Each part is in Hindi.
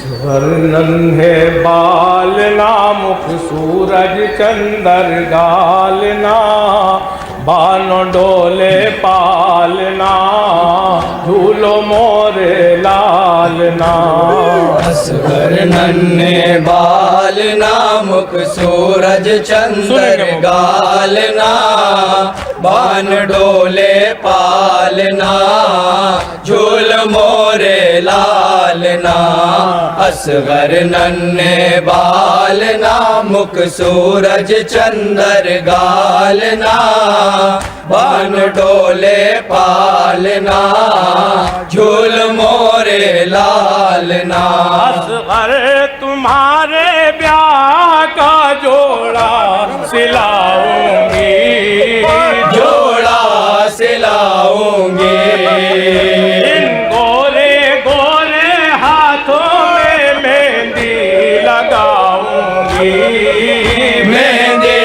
नन्हे बालना मुख सूरज चंदर गालना बानो डोले पालना झूलो मोरे लालना। असगर नन्हे बालना मुख सूरज चंदर गालना बान डोले पालना झूल मोरे लालना। असगर नन्हे बालना मुख सूरज चंदर गालना बान डोले पालना झूल मोरे लालना। असगर तुम्हारे ब्याह का जोड़ा सिलाऊंगी, जोड़ा सिलाऊंगी। इन गोरे गोरे हाथों में मेहंदी लगाऊंगी, मेहंदी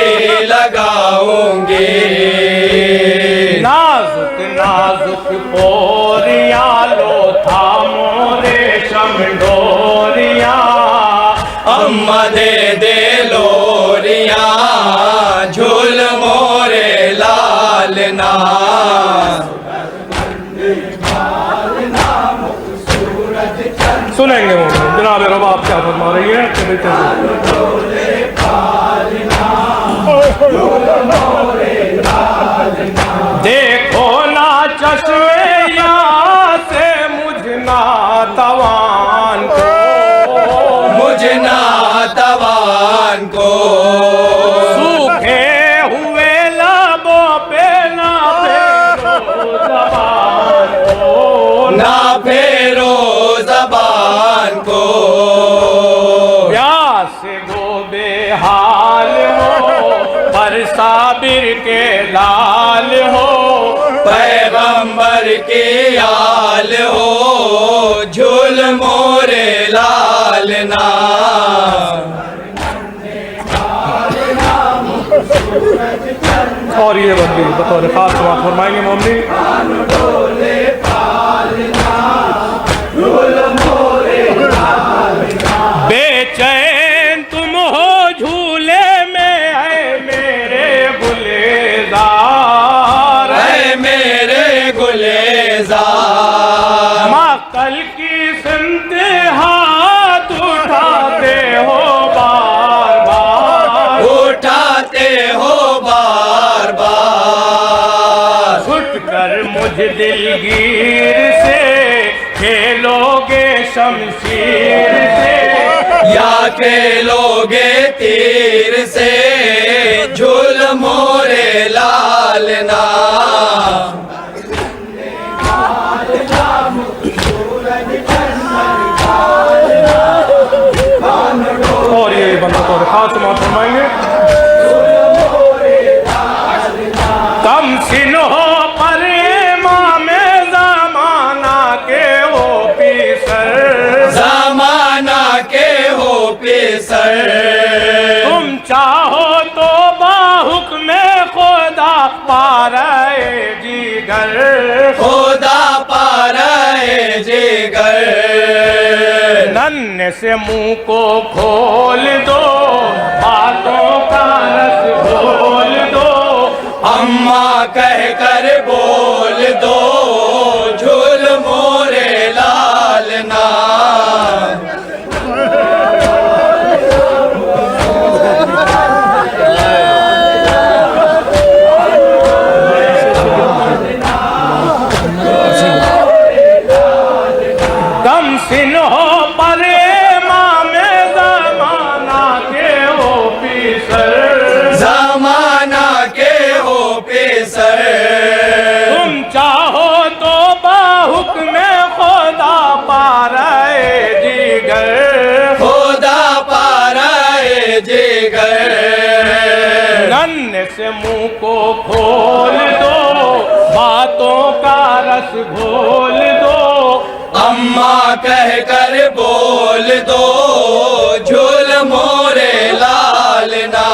लगाऊंगी। नाजुक नाजुक पोरिया लो थामो रेशम डोरिया अम्मा दे लोरिया झूल मोरे लालना। सुनेंगे वो जनाब रबाब क्या फरमा रही है। देखो ना चश्मे यहाँ से मुझ ना तवान को, मुझ नातवान को सूखे हुए लबों पे ना फेरो ज़बान को, ना फेरो ज़बान को। प्यास गो बेहाल हो पर साबिर के लाल हो, पैगंबर की आल हो झूल मोरे लालना। और ये बंदी बतौर खास समात फरमाएंगे मोमनी। बेचैन तुम हो झूले में है मेरे गुलेजार, है मेरे गुलेजार। माकल की सिमत हाथ उठाते हो बार बार, उठाते हो बार बार। छुट कर मुझ दिलगीर से खेलोगे शमशीर से, या खेलोगे तीर से झूल मोरे लालना। और ये बंदा तो खास समात फरमाएंगे। कम सिन हो पर इमाम ज़माना के हो पीसर, ज़माना के हो पेसर। तुम चाहो तो बाहुक्म खुदा पारे जिगर, खुदा पारे जिगर। नन्हे से मुंह को खोल दो बातों का रस खोल दो, अम्मा कह कर बोल दो झूल मोरे लालना। कम सिन हो पर इमाम ज़माना के हो पीसर, ज़माना के हो पेसर। तुम चाहो तो बाहुक्म खुदा पारे जिगर, खुदा पारे जिगर। नन्हे से मुंह को खोल दो बातों का रस घोल दो, अम्मा कह कर बोल दो झूल मोरे लालना।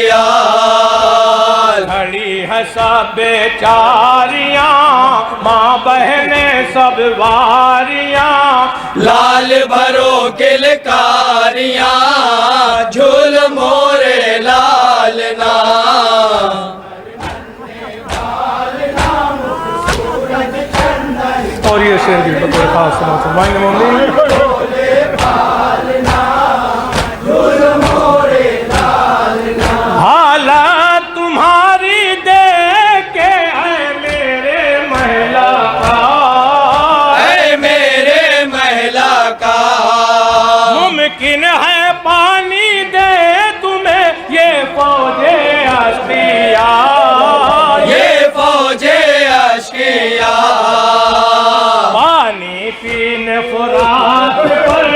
यार। खड़ी है सब बेचारियां, माँ बहने सब वारियां, लाल भरो किलकारियां, झूल मोरे लालना। और ये शेर भी बतौर खास सुना फरमाएंगे मौलवी। हालत तुम्हारी देख के है मेरे महिला का, है मेरे महिला का। मुमकिन है पानी दे तुम्हें ये फौजे अश्किया, ये फौजे अश्किया। पानी पीने फुरात पर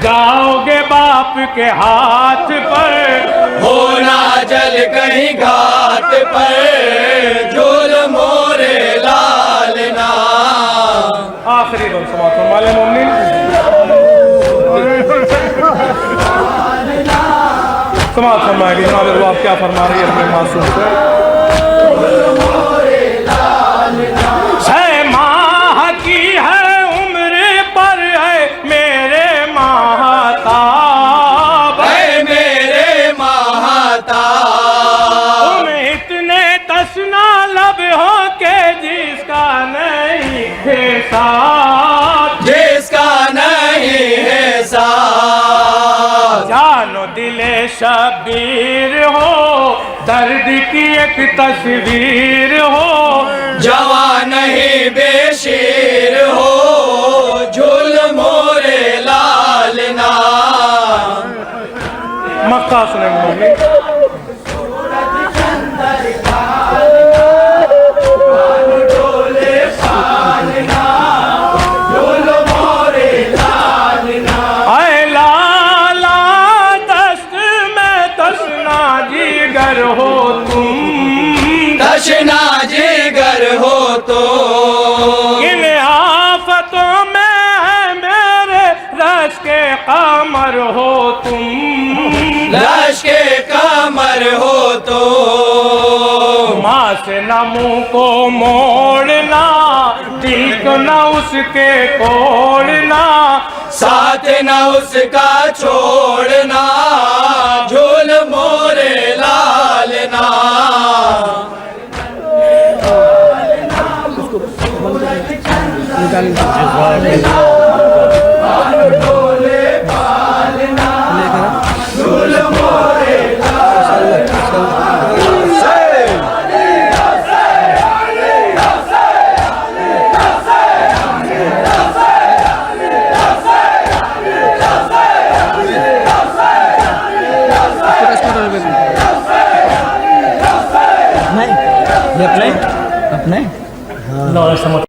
जाओगे बाप के हाथ पर, होना जल कहीं घाट पर, झूल मोरे लालना। आखिरी बल समात फरमाले मोमिन। समात फरमाएगी जनाब आप क्या फरमा रही है अपने मासूम से। छह माह की है उम्र पर है मेरे महताब, है मेरे महताब। तुम इतने तसना लब हो के जिसका नहीं है साथ, जिसका नहीं है साथ। जानो दिले शबीर हो, दर्द की एक तस्वीर हो, जवान ही बेशीर हो, झूल मोरे लालना। मक्का सुने मौलवी। आए लाला दस्त में तसना जिगर हो तुम, तशना जिगर हो तो। इन आफतों में है मेरे रश के कमर हो तुम, लाश के कमर हो तो। माँ से न मुँह को मोड़ना, दिल को न उसके तोड़ना, साथ न उसका छोड़ना, झूल मोरे लालना। अपने